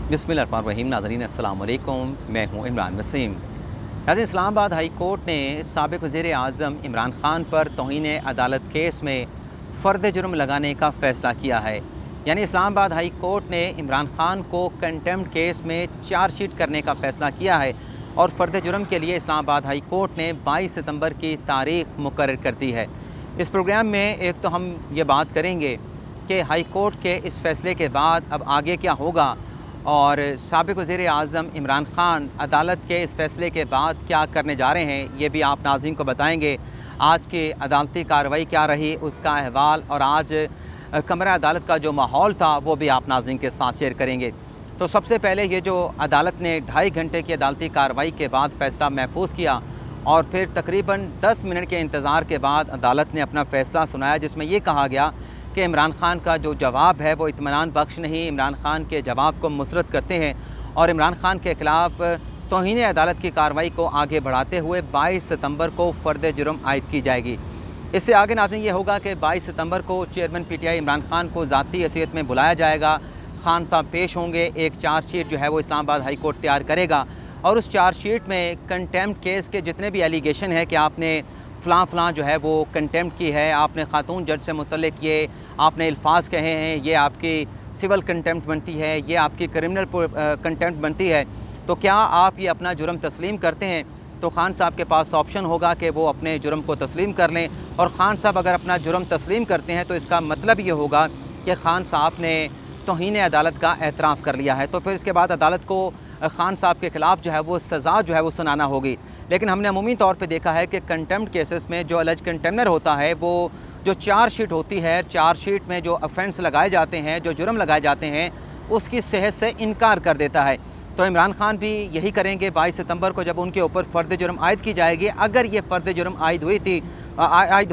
बिस्मिल्लाहिर्रहमानिर्रहीम। नाज़रीन अस्सलाम वालेकुम, मैं हूँ इमरान वसीम। नाज़रीन, इस्लामाबाद हाई कोर्ट ने साबिक़ वज़ीर आज़म इमरान ख़ान पर तौहीन अदालत केस में फ़र्द जुर्म लगाने का फ़ैसला किया है। यानी इस्लामाबाद हाई कोर्ट ने इमरान ख़ान को कंटेम्प्ट केस में चार्जशीट करने का फ़ैसला किया है और फ़र्द जुर्म के लिए इस्लामाबाद हाई कोर्ट ने 22 सितंबर की तारीख़ मुकर्रर कर दी है। इस प्रोग्राम में एक तो हम ये बात करेंगे कि हाई कोर्ट के इस फ़ैसले के बाद अब आगे क्या होगा और साबिक़ वज़ीर आज़म इमरान ख़ान अदालत के इस फ़ैसले के बाद क्या करने जा रहे हैं, ये भी आप नाज़रीन को बताएँगे। आज की अदालती कार्रवाई क्या रही, उसका अहवाल और आज कमरा अदालत का जो माहौल था वो भी आप नाज़रीन के साथ शेयर करेंगे। तो सबसे पहले ये जो अदालत ने 2.5 घंटे की अदालती कार्रवाई के बाद फ़ैसला महफूज किया और फिर तकरीबन 10 मिनट के इंतज़ार के बाद अदालत ने अपना फ़ैसला सुनाया, जिसमें ये कहा गया कि इमरान ख़ान का जो जवाब है वो इत्मीनान बख्श नहीं, इमरान ख़ान के जवाब को मुस्तरद करते हैं और इमरान ख़ान के ख़िलाफ़ तौहीन अदालत की कार्रवाई को आगे बढ़ाते हुए 22 सितंबर को फ़र्द जुर्म आयद की जाएगी। इससे आगे नाज़रीन ये होगा कि 22 सितंबर को चेयरमैन पीटीआई इमरान ख़ान को ज़ाती हैसियत में बुलाया जाएगा। ख़ान साहब पेश होंगे, एक चार्जशीट जो है वो इस्लामाबाद हाई कोर्ट तैयार करेगा और उस चार्जशीट में कंटेम्प्ट केस के जितने भी एलिगेशन है कि आपने फ़लाँ जो है वो कंटेम्प्ट की है, आपने ख़ातून जज से मुतल्लिक़ ये आपने अल्फाज कहे हैं, ये आपकी सिविल कंटेम्प्ट बनती है, ये आपकी क्रिमिनल कंटेम्प्ट बनती है, तो क्या आप ये अपना जुर्म तस्लीम करते हैं? तो ख़ान साहब के पास ऑप्शन होगा कि वो अपने जुर्म को तस्लीम कर लें और ख़ान साहब अगर अपना जुर्म तस्लीम करते हैं तो इसका मतलब ये होगा कि ख़ान साहब ने तौहीन अदालत का एतराफ़ कर लिया है। तो फिर इसके बाद अदालत को ख़ान साहब के ख़िलाफ़ जो है वो सज़ा जो है वो सुनाना होगी। लेकिन हमने अमूमी तौर पे देखा है कि कंटेम्प्ट केसेस में जो अलज कंटेम्नर होता है वो जो चार्जशीट होती है, चार्जशीट में जो ऑफेंस लगाए जाते हैं, जो जुर्म लगाए जाते हैं, उसकी सेहत से इनकार कर देता है। तो इमरान ख़ान भी यही करेंगे 22 सितंबर को जब उनके ऊपर फ़र्द जुर्म आयद की जाएगी। अगर ये फ़र्द जुर्म आयद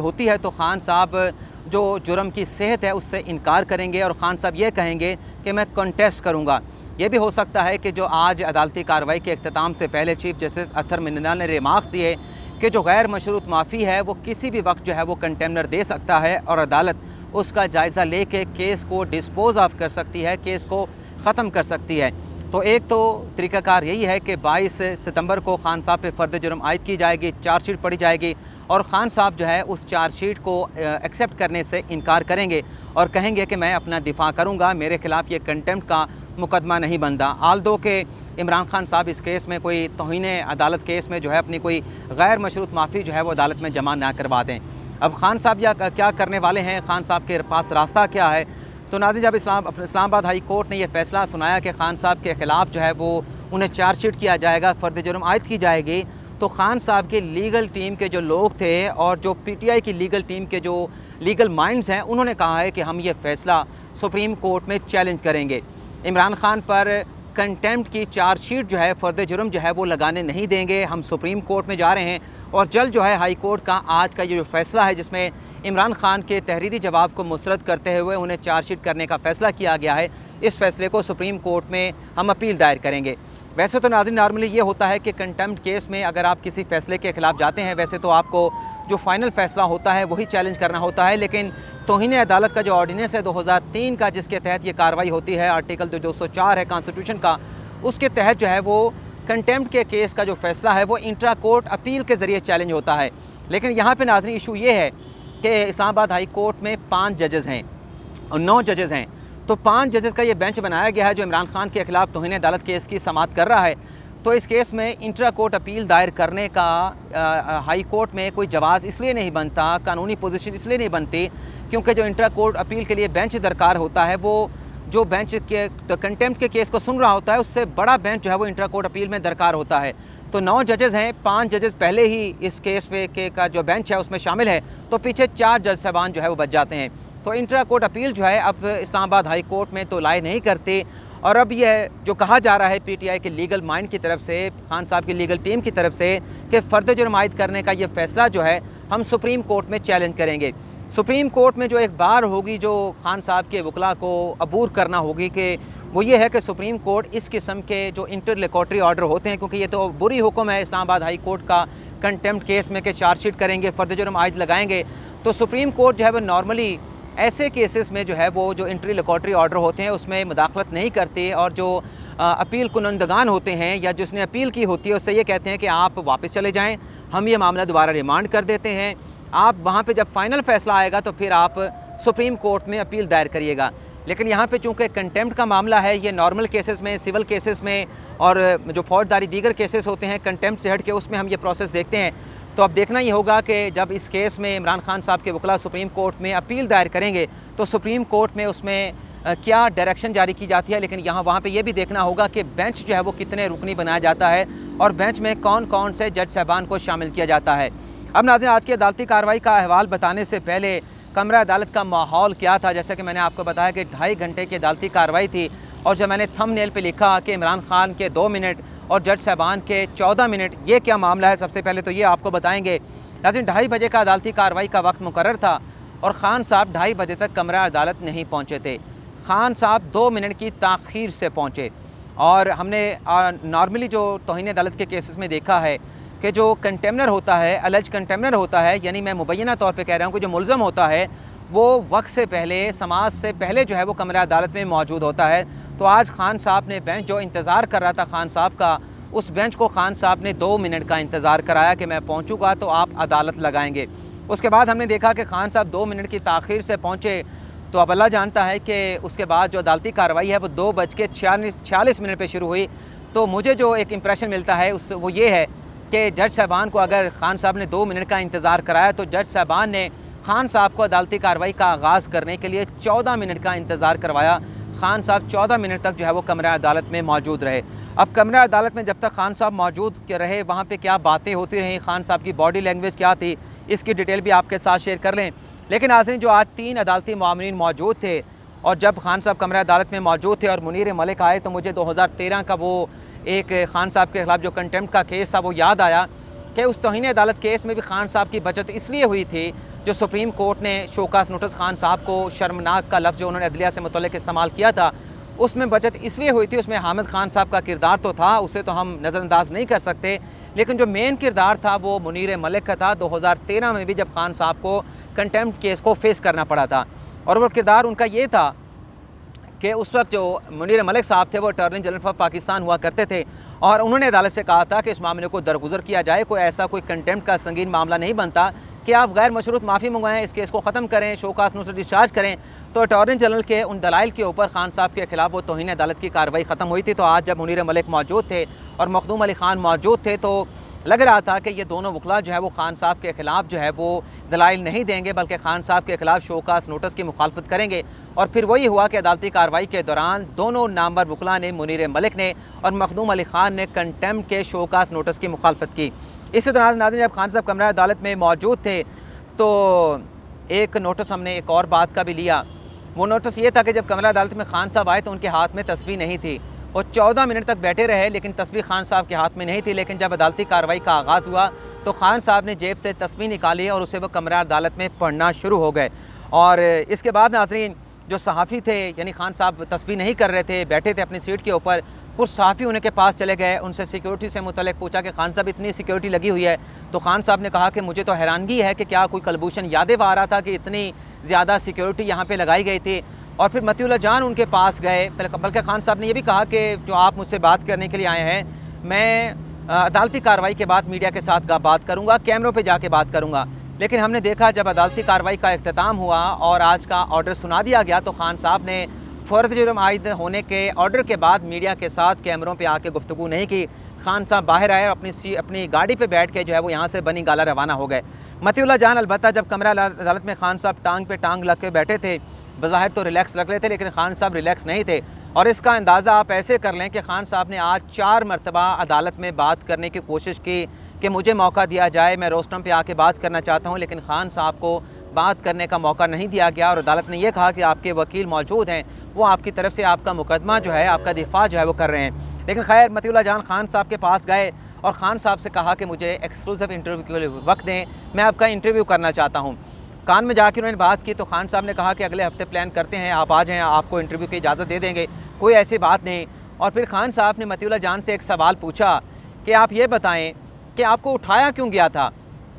होती है तो ख़ान साहब जो जुर्म की सेहत है उससे इनकार करेंगे और ख़ान साहब ये कहेंगे कि मैं कंटेस्ट करूँगा। ये भी हो सकता है कि जो आज अदालती कार्रवाई के अख्ताम से पहले चीफ जस्टिस अतर मिन्नाल ने रिमार्क्स दिए कि जो गैर मशरूत माफ़ी है वो किसी भी वक्त जो है वो कंटेम्नर दे सकता है और अदालत उसका जायज़ा लेके केस को डिस्पोज ऑफ कर सकती है, केस को ख़त्म कर सकती है। तो एक तो तरीक़ाकार यही है कि 22 सितंबर को ख़ान साहब पे फ़र्द जुर्म आयद की जाएगी, चार्जशीट पढ़ी जाएगी और ख़ान साहब जो है उस चार्जशीट को एक्सेप्ट करने से इनकार करेंगे और कहेंगे कि मैं अपना दिफ़ा करूँगा, मेरे ख़िलाफ़ ये कंटेम्प्ट का मुकदमा नहीं बनता। आल दो के इमरान ख़ान साहब इस केस में कोई तौहीन अदालत केस में जो है अपनी कोई गैर मशरूत माफ़ी जो है वो अदालत में जमा ना करवा दें। अब ख़ान साहब या क्या करने वाले हैं, ख़ान साहब के पास रास्ता क्या है? तो नाज़रीन, जब इस्लामाबाद हाई कोर्ट ने यह फ़ैसला सुनाया कि ख़ान साहब के ख़िलाफ़ जो है वो उन्हें चार्जशीट किया जाएगा, फ़र्द जुर्म आयद की जाएगी, तो ख़ान साहब की लीगल टीम के जो लोग थे और जो पीटीआई की लीगल टीम के जो लीगल माइंड्स हैं, उन्होंने कहा है कि हम ये फ़ैसला सुप्रीम कोर्ट में चैलेंज करेंगे। इमरान ख़ान पर कंटेम्प्ट की चार्जशीट जो है, फ़र्द जुर्म जो है वो लगाने नहीं देंगे। हम सुप्रीम कोर्ट में जा रहे हैं और जल्द जो है हाई कोर्ट का आज का ये जो फ़ैसला है जिसमें इमरान ख़ान के तहरीरी जवाब को मुस्तरद करते हुए उन्हें चार्जशीट करने का फ़ैसला किया गया है, इस फ़ैसले को सुप्रीम कोर्ट में हम अपील दायर करेंगे। वैसे तो नाज़रीन नॉर्मली ये होता है कि कंटेम्प्ट केस में अगर आप किसी फ़ैसले के ख़िलाफ़ जाते हैं, वैसे तो आपको जो फ़ाइनल फ़ैसला होता है वही चैलेंज करना होता है, लेकिन तौहीन अदालत का जो ऑर्डिनेंस है 2003 का, जिसके तहत ये कार्रवाई होती है, आर्टिकल 204 है कॉन्स्टिट्यूशन का, उसके तहत जो है वो कंटेम्प्ट के केस का जो फ़ैसला है वो इंट्रा कोर्ट अपील के ज़रिए चैलेंज होता है। लेकिन यहाँ पे नाज़रीन इशू ये है कि इस्लामाबाद हाई कोर्ट में 5 जजेज़ हैं और 9 जजेज़ हैं, तो 5 जजेज़ का ये बेंच बनाया गया है जो इमरान ख़ान के ख़िलाफ़ तौहीन अदालत केस की समाअत कर रहा है। तो इस केस में इंट्रा कोर्ट अपील दायर करने का हाई कोर्ट में कोई जवाज़ इसलिए नहीं बनता, कानूनी पोजीशन इसलिए नहीं बनती क्योंकि जो इंट्रा कोर्ट अपील के लिए बेंच दरकार होता है वो जो बेंच के कंटेम्प्ट के केस को सुन रहा होता है उससे बड़ा बेंच जो है वो इंट्रा कोर्ट अपील में दरकार होता है। तो 9 जजेज़ हैं, 5 जजेज़ पहले ही इस केस पे के का जो बेंच है उसमें शामिल है, तो पीछे 4 जज साहबान जो है वो बच जाते हैं। तो इंट्रा कोर्ट अपील जो है अब इस्लामाबाद हाई कोर्ट में तो लाए नहीं करते और अब यह जो कहा जा रहा है पीटीआई के लीगल माइंड की तरफ से, ख़ान साहब की लीगल टीम की तरफ से कि फ़र्द जुर्म आयद करने का ये फ़ैसला जो है हम सुप्रीम कोर्ट में चैलेंज करेंगे। सुप्रीम कोर्ट में जो एक बार होगी जो ख़ान साहब के वकला को अबूर करना होगी कि वो ये है कि सुप्रीम कोर्ट इस किस्म के जो इंटरलोक्यूटरी ऑर्डर होते हैं, क्योंकि ये तो बुरी हुक्म है इस्लामाबाद हाई कोर्ट का कंटेम्प्ट केस में कि चार्जशीट करेंगे, फ़र्द जुर्म आयद लगाएंगे, तो सुप्रीम कोर्ट जो है वो नॉर्मली ऐसे केसेस में जो है वो जो इंटरलोक्यूटरी ऑर्डर होते हैं उसमें मुदाखलत नहीं करती और जो अपील कुनंदगान होते हैं या जिसने अपील की होती है उससे ये कहते हैं कि आप वापस चले जाएँ, हम ये मामला दोबारा रिमांड कर देते हैं, आप वहाँ पे जब फाइनल फ़ैसला आएगा तो फिर आप सुप्रीम कोर्ट में अपील दायर करिएगा। लेकिन यहाँ पे चूँकि कंटेम्प्ट का मामला है, ये नॉर्मल केसेस में, सिविल केसेस में और जो फौजदारी दीगर केसेस होते हैं कंटेम्प्ट से हट के उसमें हम ये प्रोसेस देखते हैं। तो अब देखना ये होगा कि जब इस केस में इमरान खान साहब के वकला सुप्रीम कोर्ट में अपील दायर करेंगे तो सुप्रीम कोर्ट में उसमें क्या डायरेक्शन जारी की जाती है। लेकिन वहाँ पे ये भी देखना होगा कि बेंच जो है वो कितने रुकनी बनाया जाता है और बेंच में कौन कौन से जज साहबान को शामिल किया जाता है। अब नाज़रीन, आज की अदालती कार्रवाई का अहवाल बताने से पहले कमरा अदालत का माहौल क्या था। जैसे कि मैंने आपको बताया कि 2.5 घंटे की अदालती कार्रवाई थी और जब मैंने थंबनेल पे लिखा कि इमरान खान के 2 मिनट और जज साहबान के 14 मिनट, ये क्या मामला है, सबसे पहले तो ये आपको बताएंगे। नाज़रीन, 2:30 बजे का अदालती कार्रवाई का वक्त मुकर्रर था और ख़ान साहब 2:30 बजे तक कमरा अदालत नहीं पहुँचे थे। ख़ान साहब 2 मिनट की ताख़ीर से पहुँचे और हमने नॉर्मली जो तौहीन अदालत के केसेस में देखा है कि जो कंटेमनर होता है, अलज कंटेमनर होता है, यानी मैं मुबैना तौर पे कह रहा हूँ कि जो मुल्ज़म होता है वो वक्त से पहले, समाज से पहले जो है वो कमरा अदालत में मौजूद होता है। तो आज ख़ान साहब ने बेंच जो इंतज़ार कर रहा था ख़ान साहब का, उस बेंच को ख़ान साहब ने 2 मिनट का इंतज़ार कराया कि मैं पहुँचूँगा तो आप अदालत लगाएँगे। उसके बाद हमने देखा कि ख़ान साहब 2 मिनट की ताख़ीर से पहुँचे। तो अब अल्लाह जानता है कि उसके बाद जो अदालती कार्रवाई है वो 2:46 मिनट पर शुरू हुई। तो मुझे जो एक इम्प्रेशन मिलता है उस वो ये है कि जज साहबान को अगर ख़ान साहब ने 2 मिनट का इंतज़ार कराया तो जज साहबान ने ख़ान साहब को अदालती कार्रवाई का आगाज़ करने के लिए 14 मिनट का इंतज़ार करवाया। ख़ान साहब 14 मिनट तक जो है वो कमरा अदालत में मौजूद रहे। अब कमरा अदालत में जब तक ख़ान साहब मौजूद रहे, वहाँ पे क्या बातें होती रहीं, ख़ान साहब की बॉडी लैंग्वेज क्या थी, इसकी डिटेल भी आपके साथ शेयर कर लें। लेकिन नाज़रीन, जो आज 3 अदालती मामलीन मौजूद थे और जब ख़ान साहब कमरा अदालत में मौजूद थे और मुनीर मलिक आए तो मुझे 2013 का वो एक ख़ान साहब के ख़िलाफ़ जो कंटेम्प्ट का केस था वो याद आया कि उस तौहीन अदालत केस में भी ख़ान साहब की बचत इसलिए हुई थी, जो सुप्रीम कोर्ट ने शोकास नोटिस ख़ान साहब को शर्मनाक का लफ्ज़ जो उन्होंने अदलिया से मुतल्लिक़ इस्तेमाल किया था, उसमें बचत इसलिए हुई थी, उसमें हामिद ख़ान साहब का किरदार तो था, उसे तो हम नज़रअंदाज नहीं कर सकते, लेकिन जो मेन किरदार था वो मुनीर मलिक का था। 2013 में भी जब ख़ान साहब को कंटेम्प्ट केस को फेस करना पड़ा था और वो किरदार उनका ये था कि उस वक्त जो मुनीर मलिक साहब थे वो अटॉर्नी जनरल ऑफ पाकिस्तान हुआ करते थे और उन्होंने अदालत से कहा था कि इस मामले को दरगुजर किया जाए, कोई ऐसा कोई कंटेम्प्ट का संगीन मामला नहीं बनता कि आप गैर मशरूत माफ़ी मंगवाएं, इस केस को ख़त्म करें, शोकास नोटिस डिस्चार्ज करें। तो अटॉर्नी जनरल के उन दलाइल के ऊपर ख़ान साहब के ख़िलाफ़ वो तौहीन अदालत की कार्रवाई ख़त्म हुई थी। तो आज जब मुनीर मलिक मौजूद थे और मखदूम अली ख़ान मौजूद थे तो लग रहा था कि ये दोनों वकला जो है वो ख़ान साहब के ख़िलाफ़ जो है वो दलाइल नहीं देंगे, बल्कि ख़ान साहब के ख़िलाफ़ शोकास नोटिस की मुखालफत करेंगे। और फिर वही हुआ कि अदालती कार्रवाई के दौरान दोनों नामवर वकला ने, मुनीर मलिक ने और मखदूम अली ख़ान ने कंटेम्प्ट के शोकास नोटिस की मुखालफत की। इसी दौरान नाज़रीन, जब ख़ान साहब कमरा अदालत में मौजूद थे तो एक नोटिस हमने एक और बात का भी लिया। वो नोटिस ये था कि जब कमरा अदालत में ख़ान साहब आए तो उनके हाथ में तस्बीह नहीं थी। वो 14 मिनट तक बैठे रहे लेकिन तस्बीह ख़ान साहब के हाथ में नहीं थी। लेकिन जब अदालती कार्रवाई का आगाज़ हुआ तो ख़ान साहब ने जेब से तस्बीह निकाली और उसे वो कमरा अदालत में पढ़ना शुरू हो गए। और इसके बाद नाज़रीन, जो सहाफ़ी थे, यानी ख़ान साहब तस्बीह नहीं कर रहे थे, बैठे थे अपनी सीट के ऊपर, कुछ सहाफ़ी उनके पास चले गए, उनसे सिक्योरिटी से मुतल्लिक़ पूछा कि ख़ान साहब इतनी सिक्योरिटी लगी हुई है। तो ख़ान साहब ने कहा कि मुझे तो हैरानगी है कि क्या कोई कलभूषण यादव आ रहा था कि इतनी ज़्यादा सिक्योरिटी यहाँ पे लगाई गई थी। और फिर मतीउल्लाह जान उनके पास गए, बल्कि ख़ान साहब ने यह भी कहा कि जो आप मुझसे बात करने के लिए आए हैं, मैं अदालती कार्रवाई के बाद मीडिया के साथ बात करूँगा, कैमरों पर जाके बात करूँगा। लेकिन हमने देखा जब अदालती कार्रवाई का इख्तिताम हुआ और आज का ऑर्डर सुना दिया गया तो ख़ान साहब ने फ़र्द जुर्म आयद होने के ऑर्डर के बाद मीडिया के साथ कैमरों पे आके गुफ्तगू नहीं की। ख़ान साहब बाहर आए और अपनी गाड़ी पे बैठ के जो है वो यहाँ से बनी गाला रवाना हो गए। मतीउल्लाह जान अलबत्ता जब कमरा अदालत में ख़ान साहब टांग पे टांग लग के बैठे थे, बज़ाहिर तो रिलैक्स लग रहे थे, लेकिन ख़ान साहब रिलैक्स नहीं थे। और इसका अंदाज़ा आप ऐसे कर लें कि ख़ान साहब ने आज 4 मरतबा अदालत में बात करने की कोशिश की कि मुझे मौका दिया जाए, मैं रोस्टम पे आके बात करना चाहता हूँ, लेकिन ख़ान साहब को बात करने का मौका नहीं दिया गया। और अदालत ने यह कहा कि आपके वकील मौजूद हैं, वो आपकी तरफ से आपका मुकदमा जो है, आपका दिफा जो है वो कर रहे हैं। लेकिन खैर मतीउल्लाह जान ख़ान साहब के पास गए और ख़ान साहब से कहा कि मुझे एक्सक्लूसिव इंटरव्यू के लिए वक्त दें, मैं आपका इंटरव्यू करना चाहता हूँ। कान में जाकर उन्होंने बात की तो ख़ान साहब ने कहा कि अगले हफ्ते प्लान करते हैं, आप आ जाएँ, आपको इंटरव्यू की इजाज़त दे देंगे, कोई ऐसी बात नहीं। और फिर ख़ान साहब ने मतीउल्लाह जान से एक सवाल पूछा कि आप ये बताएँ कि आपको उठाया क्यों गया था।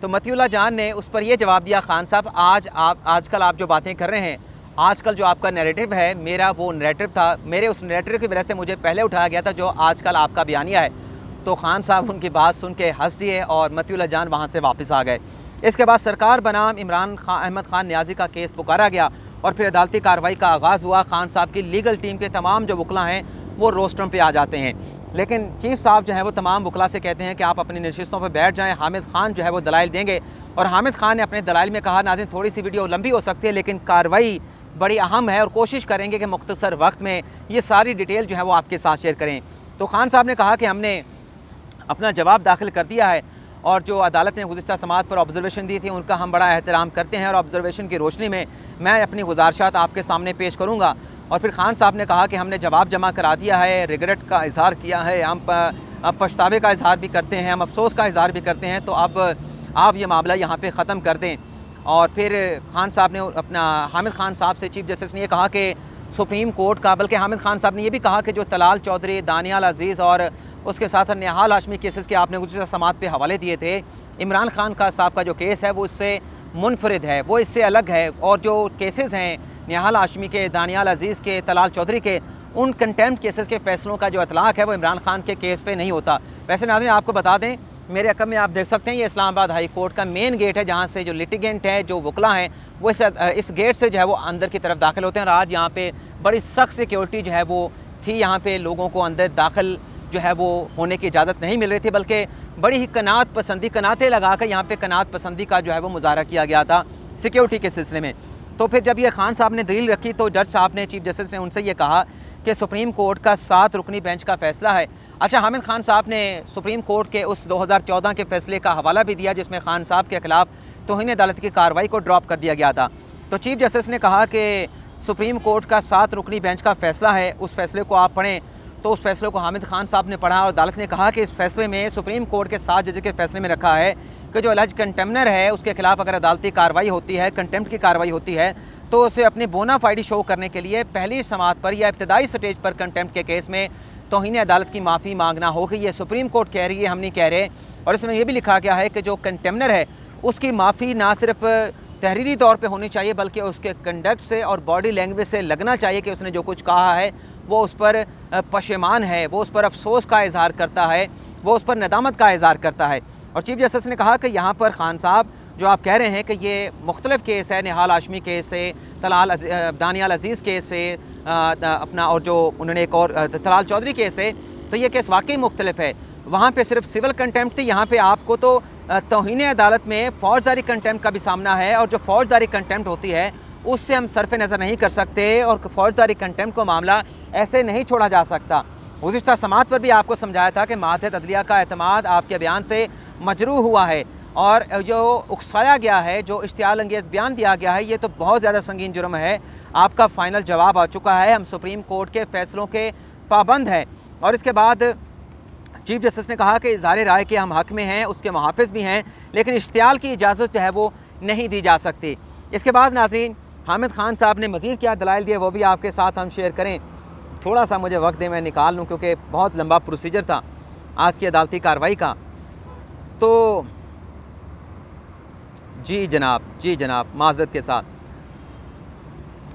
तो मतीउल्लाह जान ने उस पर यह जवाब दिया, ख़ान साहब आजकल आप जो बातें कर रहे हैं आजकल जो आपका नैरेटिव है, मेरा वो नैरेटिव था, मेरे उस नैरेटिव की वजह से मुझे पहले उठाया गया था जो आजकल आपका बयानिया है। तो खान साहब उनकी बात सुन के हंस दिए और मतीउल्लाह जान वहाँ से वापस आ गए। इसके बाद सरकार बनाम इमरान अहमद खान न्याजी का केस पुकारा गया और फिर अदालती कार्रवाई का आगाज़ हुआ। खान साहब की लीगल टीम के तमाम जो वकला हैं वो रोस्टम पे आ जाते हैं, लेकिन चीफ साहब जो है वो तमाम वकला से कहते हैं कि आप अपनी नशिस्तों पर बैठ जाएँ, हामिद खान जो है वो दलाइल देंगे। और हामिद खान ने अपने दलाइल में कहा, नाज़रीन थोड़ी सी वीडियो लंबी हो सकती है लेकिन कार्रवाई बड़ी अहम है और कोशिश करेंगे कि मुख्तसर वक्त में ये सारी डिटेल जो है वो आपके साथ शेयर करें। तो खान साहब ने कहा कि हमने अपना जवाब दाखिल कर दिया है और जो अदालत ने गुज़िश्ता समात पर ऑब्जर्वेशन दी थी उनका हम बड़ा एहतराम करते हैं और ऑब्जर्वेशन की रोशनी में मैं अपनी गुजारिशात आपके सामने पेश करूँगा। और फिर खान साहब ने कहा कि हमने जवाब जमा करा दिया है, रिग्रेट का इजहार किया है, हम पछतावे का इजहार भी करते हैं, हम अफसोस का इजहार भी करते हैं, तो अब आप ये मामला यहाँ पे ख़त्म कर दें। और फिर खान साहब ने अपना हामिद खान साहब से चीफ जस्टिस ने ये कहा कि सुप्रीम कोर्ट का, बल्कि हामिद खान साहब ने ये भी कहा कि जो तलाल चौधरी, दानियाल अजीज़ और उसके साथ निहाल हाशमी केसेस के आपने गुज़िश्ता समात पे हवाले दिए थे, इमरान खान का साहब का जो केस है वो इससे मुनफरिद है, वो इससे अलग है। और जो केसेस हैं निहाल हाशमी के, दानियाल अजीज़ के, तलाल चौधरी के, उन कंटेम्प्ट केसेस के फ़ैसलों का जो इतलाक़ है वो इमरान खान के केस पे नहीं होता। वैसे नाज़रीन आपको बता दें, मेरे अकब में आप देख सकते हैं ये इस्लामाबाद हाई कोर्ट का मेन गेट है जहाँ से जो लिटिगेंट है, जो वकला हैं, वो इस गेट से जो है वो अंदर की तरफ दाखिल होते हैं। और आज यहाँ पे बड़ी सख्त सिक्योरिटी जो है वो थी, यहाँ पे लोगों को अंदर दाखिल जो है वो होने की इजाज़त नहीं मिल रही थी, बल्कि बड़ी ही कनातें लगा कर यहाँ पे कनात पसंदी का जो है वो मुजाहरा किया गया था सिक्योरिटी के सिलसिले में। तो फिर जब ये खान साहब ने दलील रखी तो जज साहब ने, चीफ जस्टिस ने उनसे ये कहा कि सुप्रीम कोर्ट का 7 रुकनी बेंच का फ़ैसला है। अच्छा, हामिद खान साहब ने सुप्रीम कोर्ट के उस 2014 के फ़ैसले का हवाला भी दिया जिसमें खान साहब के ख़िलाफ़ तौहीन अदालत की कार्रवाई को ड्रॉप कर दिया गया था। तो चीफ जस्टिस ने कहा कि सुप्रीम कोर्ट का 7 रुकनी बेंच का फ़ैसला है, उस फैसले को आप पढ़ें। तो उस फैसले को हामिद खान साहब ने पढ़ा और अदालत ने कहा कि इस फैसले में, सुप्रीम कोर्ट के 7 जज के फैसले में रखा है कि जो अलज कंटेमनर है उसके खिलाफ अगर अदालती कार्रवाई होती है, कंटेम्प्ट की कार्रवाई होती है, तो उसे अपनी बोनाफाइडी शो करने के लिए पहली समात पर या इब्तदाई स्टेज पर कंटेम्प्ट के केस में तौहीन अदालत की माफ़ी मांगना होगी। ये सुप्रीम कोर्ट कह रही है, हम नहीं कह रहे। और इसमें यह भी लिखा गया है कि जो कंटेमनर है उसकी माफ़ी ना सिर्फ तहरीरी तौर पे होनी चाहिए बल्कि उसके कंडक्ट से और बॉडी लैंग्वेज से लगना चाहिए कि उसने जो कुछ कहा है वो उस पर पशेमान है, वो उस पर अफसोस का इजहार करता है, वो उस पर नदामत का इजहार करता है। और चीफ जस्टिस ने कहा कि यहाँ पर खान साहब जो आप कह रहे हैं कि ये मुख्तलिफ केस है, निहाल हाशमी केस से, दानियाल अजीज़ केस से अपना, और जो उन्होंने एक और तलाल चौधरी केस है, तो ये केस वाकई मुख्तलिफ है। वहाँ पे सिर्फ सिविल कंटेम्प्ट थी, यहाँ पे आपको तो तौहीन अदालत में फौजदारी कंटेम्प्ट का भी सामना है। और जो फौजदारी कंटेम्प्ट होती है उससे हम सरफ नज़र नहीं कर सकते और फौजदारी कंटेम्प्ट को मामला ऐसे नहीं छोड़ा जा सकता। गुज़िश्ता समात पर भी आपको समझाया था कि मातहत अदलिया का एतमाद आपके बयान से मजरूह हुआ है और जो उकसाया गया है, जो इश्तियाल अंगेज़ बयान दिया गया है, ये तो बहुत ज़्यादा संगीन जुर्म है। आपका फ़ाइनल जवाब आ चुका है, हम सुप्रीम कोर्ट के फ़ैसलों के पाबंद हैं। और इसके बाद चीफ जस्टिस ने कहा कि इज़हार राय के हम हक़ में हैं, उसके मुहाफ़िज़ भी हैं, लेकिन इश्तियाल की इजाज़त जो है वो नहीं दी जा सकती। इसके बाद नाज़रीन हामिद खान साहब ने मज़ीद क्या दलाइल दिए वो भी आपके साथ हम शेयर करें। थोड़ा सा मुझे वक्त दें, मैं निकाल लूँ क्योंकि बहुत लंबा प्रोसीजर था आज की अदालती कार्रवाई का। तो जी जनाब, माज़रत के साथ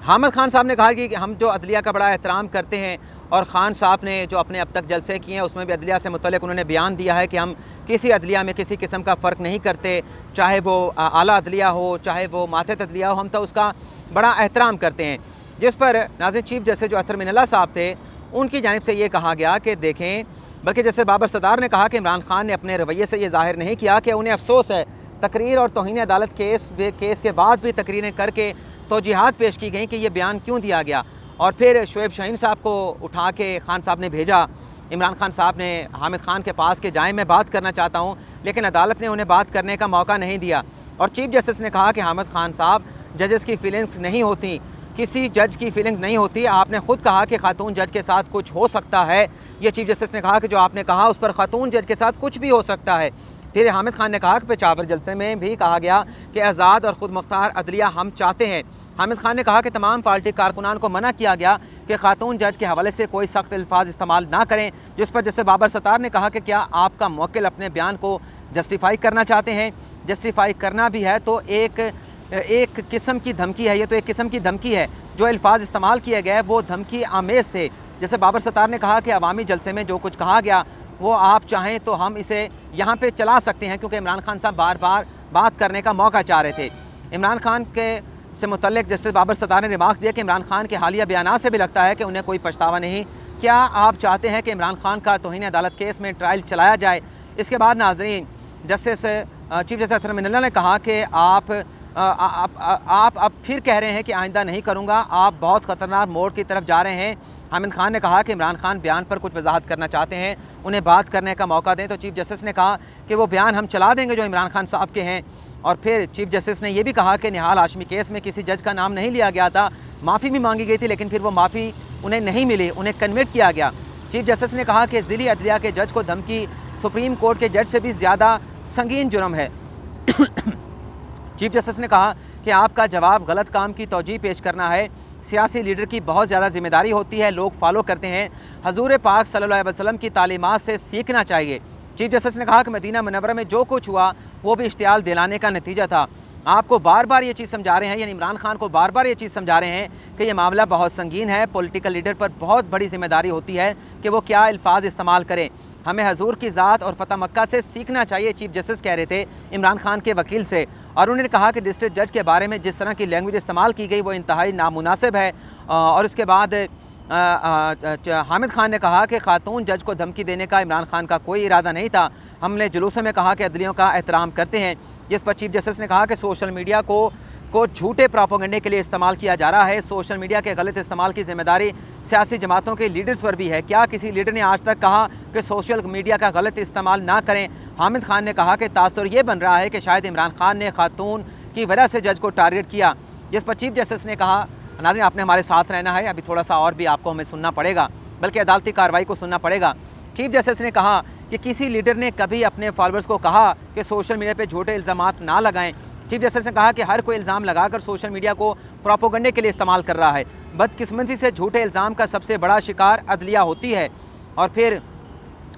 हामिद खान साहब ने कहा कि हम जो अदलिया का बड़ा एहतराम करते हैं और ख़ान साहब ने जो अपने अब तक जलसे किए हैं उसमें भी अदलिया से मुतल्लिक़ उन्होंने बयान दिया है कि हम किसी अदलिया में किसी किस्म का फ़र्क नहीं करते, चाहे वो आला अदलिया हो, चाहे वो मातहत अदलिया हो, हम तो उसका बड़ा एहतराम करते हैं। जिस पर नाज़रीन चीफ जस्टिस जो अतर मिनल्ला साहब थे उनकी जानिब से ये कहा गया कि देखें, बल्कि जैसे बाबर सदार ने कहा कि इमरान खान ने अपने रवैये से ये ज़ाहिर नहीं किया कि उन्हें अफसोस है, तकरीर और तौहीन अदालत केस के बाद भी तकरीरें करके तौजीहात पेश की गई कि ये बयान क्यों दिया गया। और फिर शोएब शाहीन साहब को उठा के खान साहब ने भेजा। इमरान खान साहब ने हामिद खान के पास के जाएँ, मैं बात करना चाहता हूँ, लेकिन अदालत ने उन्हें बात करने का मौका नहीं दिया। और चीफ जस्टिस ने कहा कि हामिद खान साहब, जजेस की फीलिंग्स नहीं होती, किसी जज की फीलिंग्स नहीं होती, आपने ख़ुद कहा कि खातून जज के साथ कुछ हो सकता है। ये चीफ जस्टिस ने कहा कि जो आपने कहा उस पर खातून जज के साथ कुछ भी हो सकता है। फिर हामिद खान ने कहा कि पेशावर जलसे में भी कहा गया कि आज़ाद और ख़ुद मुख्तार अदलिया हम चाहते हैं। हामिद खान ने कहा कि तमाम पार्टी कारकुनान को मना किया गया कि खातून जज के हवाले से कोई सख्त अल्फाज इस्तेमाल ना करें। जिस पर जैसे बाबर सत्तार ने कहा कि क्या आपका मुवक्किल अपने बयान को जस्टिफाई करना चाहते हैं? जस्टिफाई करना भी है तो एक एक किस्म की धमकी है, ये तो एक किस्म की धमकी है। जो अल्फाज इस्तेमाल किए गए वो धमकी आमेज़ थे। जैसे बाबर सत्तार ने कहा कि अवामी जलसे में जो कुछ कहा गया वो आप चाहें तो हम इसे यहाँ पे चला सकते हैं, क्योंकि इमरान खान साहब बार बार बात करने का मौका चाह रहे थे। इमरान खान के से मुतल्लिक जैसे बाबर सत्तार ने रिमार्क दिया कि इमरान खान के हालिया बयानात से भी लगता है कि उन्हें कोई पछतावा नहीं। क्या आप चाहते हैं कि इमरान खान का तौहीन अदालत केस में ट्रायल चलाया जाए? इसके बाद नाज़रीन justice chief justice Athar Minallah ने कहा कि आप अब फिर कह रहे हैं कि आइंदा नहीं करूँगा, आप बहुत ख़तरनाक मोड़ की तरफ जा रहे हैं। हामिद खान ने कहा कि इमरान खान बयान पर कुछ वजाहत करना चाहते हैं, उन्हें बात करने का मौका दें। तो चीफ जस्टिस ने कहा कि वो बयान हम चला देंगे जो इमरान खान साहब के हैं। और फिर चीफ जस्टिस ने यह भी कहा कि निहाल हाशमी केस में किसी जज का नाम नहीं लिया गया था, माफ़ी भी मांगी गई थी, लेकिन फिर वो माफ़ी उन्हें नहीं मिली, उन्हें कन्विक्ट किया गया। चीफ जस्टिस ने कहा कि ज़िली अदलिया के जज को धमकी सुप्रीम कोर्ट के जज से भी ज़्यादा संगीन जुर्म है। चीफ जस्टिस ने कहा कि आपका जवाब गलत काम की तौजीह पेश करना है। सियासी लीडर की बहुत ज़्यादा जिम्मेदारी होती है, लोग फॉलो करते हैं। हजूर पाक सल्लल्लाहु अलैहि वसल्लम की तालीमात से सीखना चाहिए। चीफ जस्टिस ने कहा कि मदीना मुनव्वरा में जो कुछ हुआ वो भी इश्तियाल दिलाने का नतीजा था। आपको बार बार ये चीज़ समझा रहे हैं, यानी इमरान खान को बार बार ये चीज़ समझा रहे हैं कि ये मामला बहुत संगीन है। पॉलिटिकल लीडर पर बहुत बड़ी जिम्मेदारी होती है कि वो क्या अल्फाज इस्तेमाल करें। हमें हजूर की ज़ात और फ़तह मक्का से सीखना चाहिए, चीफ जस्टिस कह रहे थे इमरान खान के वकील से। और उन्होंने कहा कि डिस्ट्रिक्ट जज के बारे में जिस तरह की लैंग्वेज इस्तेमाल की गई वो इंतहाई नामुनासिब है। और उसके बाद हामिद खान ने कहा कि खातून जज को धमकी देने का इमरान खान का कोई इरादा नहीं था। हमने जुलूसों में कहा कि अदलियों का एहतराम करते हैं। जिस पर चीफ जस्टिस ने कहा कि सोशल मीडिया को झूठे प्रोपेगेंडे के लिए इस्तेमाल किया जा रहा है। सोशल मीडिया के गलत इस्तेमाल की जिम्मेदारी सियासी जमातों के लीडर्स पर भी है। क्या किसी लीडर ने आज तक कहा कि सोशल मीडिया का गलत इस्तेमाल ना करें? हामिद खान ने कहा कि तासुर ये बन रहा है कि शायद इमरान खान ने खातून की वजह से जज को टारगेट किया। जिस पर चीफ जस्टिस ने कहा, नाज़रीन आपने हमारे साथ रहना है, अभी थोड़ा सा और भी आपको हमें सुनना पड़ेगा, बल्कि अदालती कार्रवाई को सुनना पड़ेगा। चीफ जस्टिस ने कहा कि किसी लीडर ने कभी अपने फॉलोअर्स को कहा कि सोशल मीडिया पर झूठे इल्ज़ामात ना लगाएं। चीफ जस्टिस ने कहा कि हर कोई इल्ज़ाम लगाकर सोशल मीडिया को प्रोपेगेंडे के लिए इस्तेमाल कर रहा है। बदकिस्मती से झूठे इल्ज़ाम का सबसे बड़ा शिकार अदलिया होती है। और फिर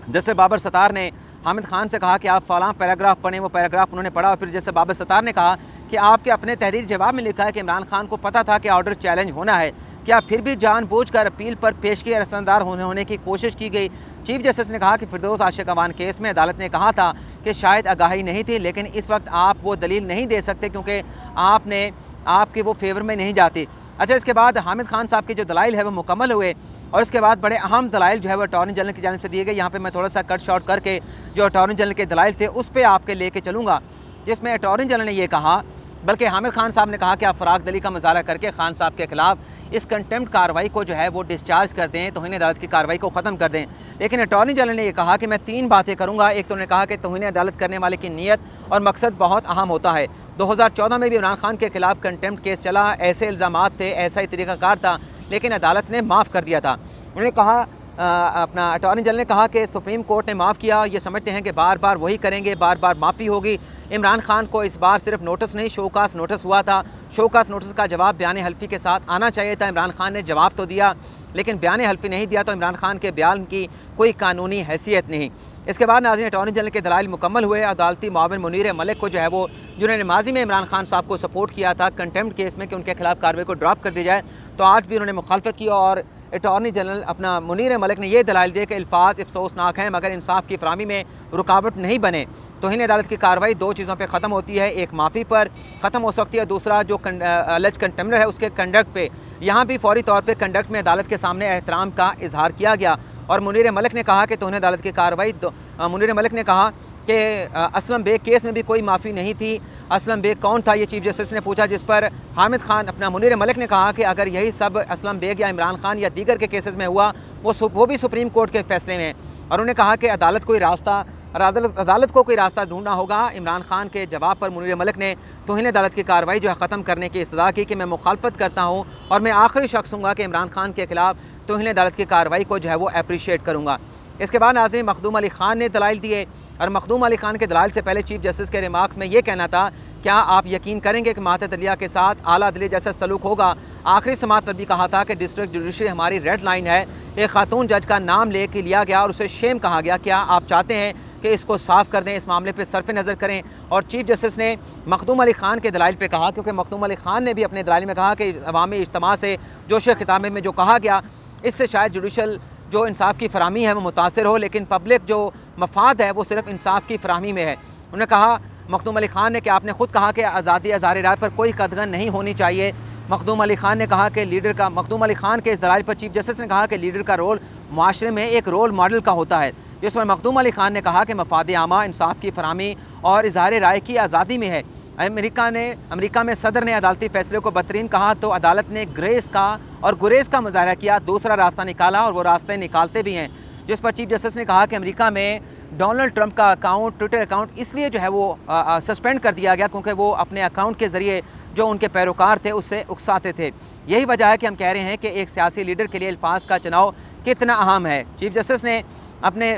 जैसे बाबर सत्तार ने हामिद खान से कहा कि आप फ़लाँ पैराग्राफ पढ़ें, वो पैराग्राफ उन्होंने पढ़ा। और फिर जैसे बाबर सत्तार ने कहा कि आपके अपने तहरीर जवाब में लिखा है कि इमरान खान को पता था कि ऑर्डर चैलेंज होना है, क्या फिर भी जानबूझकर अपील पर पेशगी रसनदार होने की कोशिश की गई? चीफ जस्टिस ने कहा कि फिरदौस आशिक अवान केस में अदालत ने कहा था कि शायद आगाही नहीं थी, लेकिन इस वक्त आप वो दलील नहीं दे सकते क्योंकि आपके वो फेवर में नहीं जाती। अच्छा, इसके बाद हामिद खान साहब के जो दलाइल है वो मुकम्मल हुए और इसके बाद बड़े अहम दलाइल जो है वो अटॉर्नी जनरल की जानिब से दिए गए। यहाँ पे मैं थोड़ा सा कट शॉर्ट करके जो अटॉर्नी जनरल के दलाइल थे उस पर आपके लेके चलूँगा, जिसमें अटॉर्नी जनरल ने ये कहा, बल्कि हामिद खान साहब ने कहा कि आप फ़राग दली का मुजाहरा करके खान साहब के खिलाफ इस कंटेम्प्ट कार्रवाई को जो है वो डिस्चार्ज कर दें, तौहीन अदालत की कार्रवाई को ख़त्म कर दें। लेकिन अटॉर्नी जनरल ने यह कहा कि मैं 3 बातें करूँगा। एक तो उन्होंने कहा कि तौहीन अदालत करने वाले की नीयत और मकसद बहुत अहम होता है। 2014 में भी इमरान खान के खिलाफ कंटेम्प्ट केस चला, ऐसे इल्ज़ामात थे, ऐसा ही तरीक़ाकार था, लेकिन अदालत ने माफ़ कर दिया था। उन्होंने कहा अपना अटॉर्नी जनरल ने कहा कि सुप्रीम कोर्ट ने माफ़ किया, ये समझते हैं कि बार बार वही करेंगे, बार बार माफ़ी होगी। इमरान खान को इस बार सिर्फ नोटिस नहीं, शोकास नोटिस हुआ था। शोकास नोटिस का जवाब बयान हल्फी के साथ आना चाहिए था। इमरान खान ने जवाब तो दिया लेकिन बयान हल्फी नहीं दिया, तो इमरान खान के बयान की कोई कानूनी हैसियत नहीं। इसके बाद नाज़रीन अटॉर्नी जनरल के दलाइल मुकम्मल हुए। अदालती मुआविन मुनीर मलिक को जो है वो, जिन्होंने माजी में इमरान खान साहब को सपोर्ट किया था कंटेम्प्ट केस में कि उनके खिलाफ कार्रवाई को ड्रॉप कर दी जाए, तो आज भी उन्होंने मुखालफत की और अटॉर्नी जनरल अपना मुनीर मलिक ने यह दलाइल दिए कि अल्फाज अफसोसनाक हैं मगर इंसाफ की फराहमी में रुकावट नहीं बने। तौहीन अदालत की कार्रवाई 2 चीज़ों पर ख़त्म होती है, एक माफ़ी पर ख़त्म हो सकती है, दूसरा जो अलज कंटेम्नर है उसके कंडक्ट पे। यहाँ भी फौरी तौर पर कंडक्ट में अदालत के सामने एहतराम का इजहार किया गया और मुनीर मलिक ने कहा कि तौहीन अदालत की कार्रवाई मुनीर मलिक ने कहा कि असलम बेग केस में भी कोई माफ़ी नहीं थी। असलम बेग कौन था, ये चीफ जस्टिस ने पूछा, जिस पर हामिद खान अपना मुनीर मलिक ने कहा कि अगर यही सब असलम बेग या इमरान खान या दीगर के केसेस में हुआ वो भी सुप्रीम कोर्ट के फैसले में। और उन्होंने कहा कि अदालत को कोई रास्ता ढूंढना होगा। इमरान खान के जवाब पर मुनीर मलिक ने तौहीन अदालत की कार्रवाई जो है ख़त्म करने की इस्तदा की कि मैं मुखालफत करता हूँ और मैं आखिरी शख्स हूँगा कि इमरान खान के खिलाफ तौहीन अदालत की कार्रवाई को जो है वो अप्रीशिएट करूँगा। इसके बाद नाज़रीन मखदूम अली ख़ान ने दलाइल दिए और मखदूम अली ख़ान के दलाइल से पहले चीफ जस्टिस के रिमार्क्स में ये कहना था, क्या आप यकीन करेंगे कि मातहत अदलिया के साथ आला अदलिया जैसा सलूक होगा? आखिरी समात पर भी कहा था कि डिस्ट्रिक्ट जुडिशरी हमारी रेड लाइन है। एक खातून जज का नाम लेके लिया गया और उसे शेम कहा गया। क्या आप चाहते हैं कि इसको साफ़ कर दें, इस मामले पर सरफ नज़र करें। और चीफ जस्टिस ने मखदूम अली ख़ान के दलाइल पे कहा, क्योंकि मखदूम अली ख़ान ने भी अपने दलाइल में कहा कि अवामी इज्तिमा से जोश ख़िताबे में जो कहा गया, इससे शायद जुडिशल जो इंसाफ की फ़राहमी है वो मुतासर हो, लेकिन पब्लिक जो मफाद है वो सिर्फ इंसाफ की फ़राहमी में है। उन्होंने कहा, मखदूम अली ख़ान ने, कि आपने ख़ुद कहा कि आज़ादी अज़हार राय पर कोई कदगन नहीं होनी चाहिए। मखदूम अली ख़ान ने कहा कि लीडर का, मखदूम अली ख़ान के इस दलाइल पर चीफ जस्टिस ने कहा कि लीडर का रोल माशरे में एक रोल मॉडल का होता है, जिस पर मखदूम अली ख़ान ने कहा कि मफाद आमा, इंसाफ की फ़राहमी और इज़हार राय की आज़ादी में है। अमेरिका में सदर ने अदालती फ़ैसले को बदतरीन कहा तो अदालत ने ग्रेस का और गुरेज का मुजाहरा किया, दूसरा रास्ता निकाला और वो रास्ते निकालते भी हैं। जिस पर चीफ जस्टिस ने कहा कि अमेरिका में डोनाल्ड ट्रंप का अकाउंट, ट्विटर अकाउंट इसलिए जो है वो सस्पेंड कर दिया गया क्योंकि वो अपने अकाउंट के ज़रिए जो उनके पैरोकार थे उससे उकसाते थे। यही वजह है कि हम कह रहे हैं कि एक सियासी लीडर के लिए अल्फाज का चुनाव कितना अहम है। चीफ जस्टिस ने अपने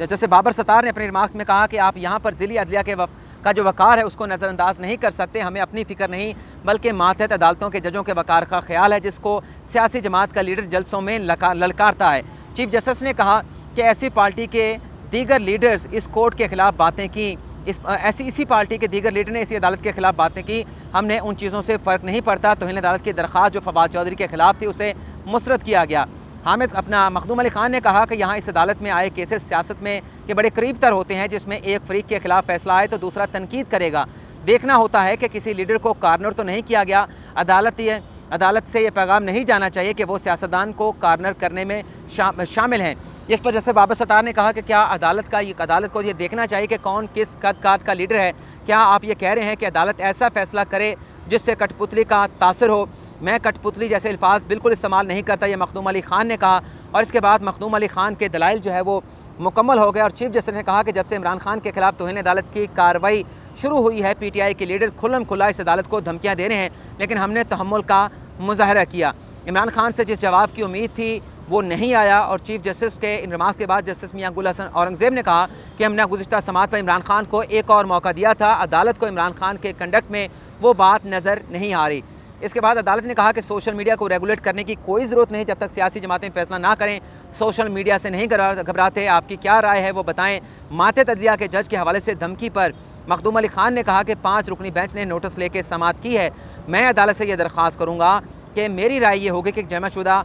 जैसे बाबर सत्तार ने अपने रिमार्क में कहा कि आप यहाँ पर ज़िली अदलिया का जो वक़ार है उसको नज़रअंदाज नहीं कर सकते। हमें अपनी फ़िक्र नहीं बल्कि मातहत अदालतों के जजों के वक़ार का ख्याल है, जिसको सियासी जमात का लीडर जलसों में ललकारता है। चीफ जस्टिस ने कहा कि ऐसी पार्टी के दीगर लीडर्स इस कोर्ट के ख़िलाफ़ बातें की, इसी पार्टी के दीगर लीडर ने इसी अदालत के ख़िलाफ़ बातें की। हमने उन चीज़ों से फ़र्क नहीं पड़ता। तौहीन अदालत की दरख्वास्त जो फवाद चौधरी के ख़िलाफ़ थी उसे मुस्तरद किया गया। मखदूम अली ख़ान ने कहा कि यहाँ इस अदालत में आए केसेस सियासत में के बड़े करीब तर होते हैं, जिसमें एक फ़रीक के ख़िलाफ़ फ़ैसला आए तो दूसरा तनकीद करेगा। देखना होता है कि किसी लीडर को कार्नर तो नहीं किया गया। अदालत से ये पैगाम नहीं जाना चाहिए कि वो सियासतदान को कार्नर करने में शामिल हैं। जिस पर जैसे बाबर सत्तार ने कहा कि क्या अदालत को ये देखना चाहिए कि कौन किस कद काट का लीडर है। क्या आप ये कह रहे हैं कि अदालत ऐसा फ़ैसला करे जिससे कठपुतली का तासर हो। मैं कठपुतली जैसे अल्फाज बिल्कुल इस्तेमाल नहीं करता, ये मखदूम अली ख़ान ने कहा। और इसके बाद मखदूम अली ख़ान के दलाइल जो है वो मुकम्मल हो गए और चीफ जस्टिस ने कहा कि जब से इमरान खान के ख़िलाफ़ तौहीन अदालत की कार्रवाई शुरू हुई है, PTI के लीडर खुल्लम खुल्ला इस अदालत को धमकियाँ दे रहे हैं, लेकिन हमने तहम्मुल का मुजाहरा किया। इमरान खान से जिस जवाब की उम्मीद थी वो नहीं आया। और चीफ जस्टिस के इन रिमार्क्स के बाद जस्टिस मियां गुल हसन औरंगज़ेब ने कहा कि हमने गुज़िश्ता समात पर इमरान खान को एक और मौका दिया था, अदालत को इमरान खान के कंडक्ट में वो बात नज़र नहीं आ रही। इसके बाद अदालत ने कहा कि सोशल मीडिया को रेगुलेट करने की कोई ज़रूरत नहीं जब तक सियासी जमातें फैसला ना करें। सोशल मीडिया से नहीं घबराते, आपकी क्या राय है वो बताएं। माते अदलिया के जज के हवाले से धमकी पर मखदूम अली ख़ान ने कहा कि 5 रुकनी बेंच ने नोटिस लेके समात की है। मैं अदालत से ये दरख्वास्त करूँगा कि मेरी राय ये होगी कि जमाशुदा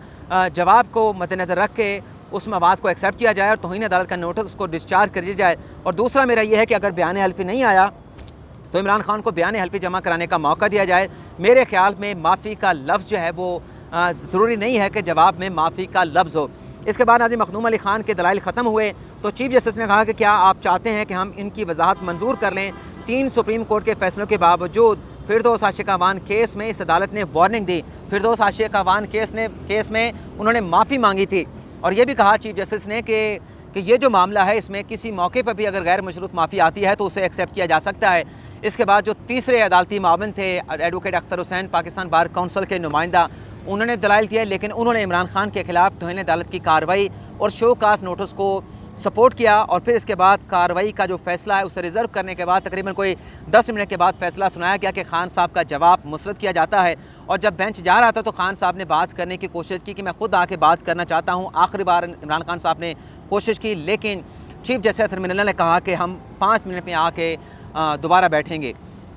जवाब को मद्देनज़र रख के उस मवाद को एक्सेप्ट किया जाए और तौहीन अदालत का नोटिस उसको डिस्चार्ज कर दिया जाए। और दूसरा मेरा ये है कि अगर बयान हल्फी नहीं आया तो इमरान खान को बयान हल्फी जमा कराने का मौका दिया जाए। मेरे ख्याल में माफ़ी का लफ्ज़ जो है वो ज़रूरी नहीं है कि जवाब में माफ़ी का लफ्ज़ हो। इसके बाद नाज़रीन मखदूम अली ख़ान के दलाइल ख़त्म हुए तो चीफ जस्टिस ने कहा कि क्या आप चाहते हैं कि हम इनकी वजाहत मंजूर कर लें। 3 सुप्रीम कोर्ट के फैसलों के बावजूद फिरदौस आशिक अवान केस में इस अदालत ने वार्निंग दी। फिरदौस आशिक अवान केस में उन्होंने माफ़ी मांगी थी और ये भी कहा चीफ जस्टिस ने कि ये जो मामला है इसमें किसी मौके पर भी अगर गैर मशरूत माफ़ी आती है तो उसे एक्सेप्ट किया जा सकता है। इसके बाद जो तीसरे अदालती मावन थे advocate Akhtar Hussain, Pakistan bar council के नुमाइंदा, उन्होंने दलाइल दिया, लेकिन उन्होंने इमरान खान के ख़िलाफ़ तौहीन अदालत की कार्रवाई और शो कास्ट नोटिस को सपोर्ट किया। और फिर इसके बाद कार्रवाई का जो फ़ैसला है उसे रिज़र्व करने के बाद तकरीबन कोई 10 मिनट के बाद फ़ैसला सुनाया गया कि खान साहब का जवाब मुस्तरद किया जाता है। और जब बेंच जा रहा था तो खान साहब ने बात करने की कोशिश की कि मैं ख़ुद आके बात करना चाहता हूँ। आखिरी बार इमरान खान साहब ने कोशिश की, लेकिन चीफ जस्टिस थरमिनल्ला ने कहा कि हम 5 मिनट में आके दोबारा बैठेंगे।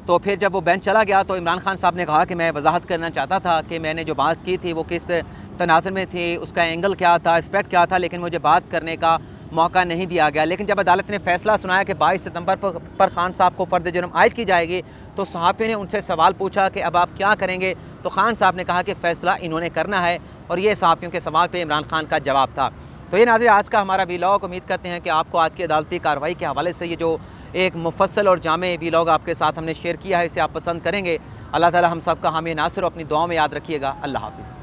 तो फिर जब वो बेंच चला गया तो इमरान खान साहब ने कहा कि मैं वजाहत करना चाहता था कि मैंने जो बात की थी वो किस तनाज़ुर में थी, उसका एंगल क्या था, एस्पेक्ट क्या था, लेकिन मुझे बात करने का मौका नहीं दिया गया। लेकिन जब अदालत ने फ़ैसला सुनाया कि 22 सितंबर पर खान साहब को फ़र्द जुर्म आयद की जाएगी तो सहाफ़ी ने उनसे सवाल पूछा कि अब आप क्या करेंगे। तो खान साहब ने कहा कि फ़ैसला इन्होंने करना है और ये सहाफ़ियों के सवाल पे इमरान खान का जवाब था। तो ये नाज़रीन आज का हमारा वीलॉग, उम्मीद करते हैं कि आपको आज की अदालती कार्रवाई के हवाले से ये जो एक मुफस्सल और जामे वीलॉग आपके साथ हमने शेयर किया है इसे आप पसंद करेंगे। अल्लाह ताला हम सब का हामी नासिर अपनी दुआ में याद रखिएगा। अल्लाह हाफ़िज़।